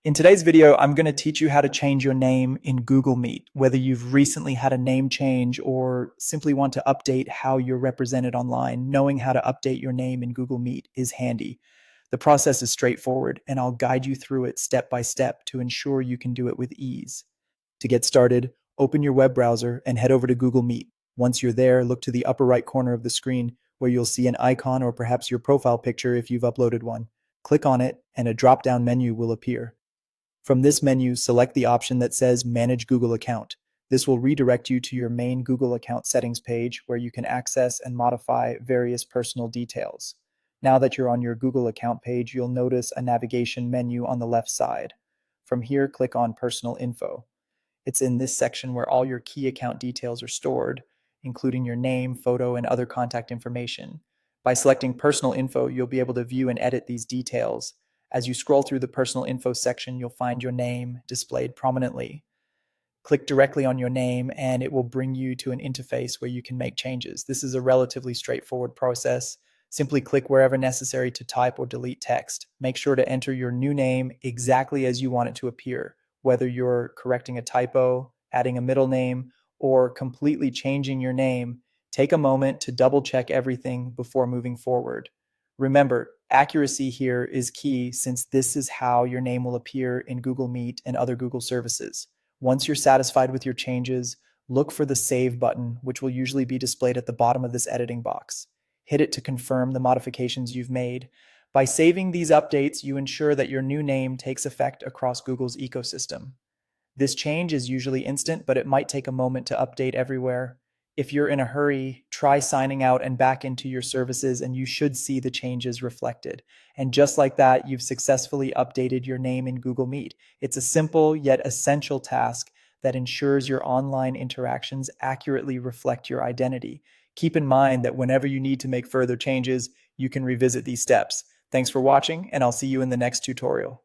In today's video, I'm going to teach you how to change your name in Google Meet, whether you've recently had a name change or simply want to update how you're represented online. Knowing how to update your name in Google Meet is handy. The process is straightforward, and I'll guide you through it step by step to ensure you can do it with ease. To get started, open your web browser and head over to Google Meet. Once you're there, look to the upper right corner of the screen where you'll see an icon or perhaps your profile picture if you've uploaded one. Click on it, and a drop down menu will appear. From this menu, select the option that says Manage Google Account. This will redirect you to your main Google account settings page where you can access and modify various personal details. Now that you're on your Google account page, you'll notice a navigation menu on the left side. From here, click on Personal Info. It's in this section where all your key account details are stored, including your name, photo, and other contact information. By selecting Personal Info, you'll be able to view and edit these details. As you scroll through the Personal Info section, you'll find your name displayed prominently. Click directly on your name and it will bring you to an interface where you can make changes. This is a relatively straightforward process. Simply click wherever necessary to type or delete text. Make sure to enter your new name exactly as you want it to appear, whether you're correcting a typo, adding a middle name, or completely changing your name. Take a moment to double check everything before moving forward. Remember, accuracy here is key since this is how your name will appear in Google Meet and other Google services. Once you're satisfied with your changes, look for the Save button, which will usually be displayed at the bottom of this editing box. Hit it to confirm the modifications you've made. By saving these updates, you ensure that your new name takes effect across Google's ecosystem. This change is usually instant, but it might take a moment to update everywhere. If you're in a hurry, try signing out and back into your services, and you should see the changes reflected. And just like that, you've successfully updated your name in Google Meet. It's a simple yet essential task that ensures your online interactions accurately reflect your identity. Keep in mind that whenever you need to make further changes, you can revisit these steps. Thanks for watching, and I'll see you in the next tutorial.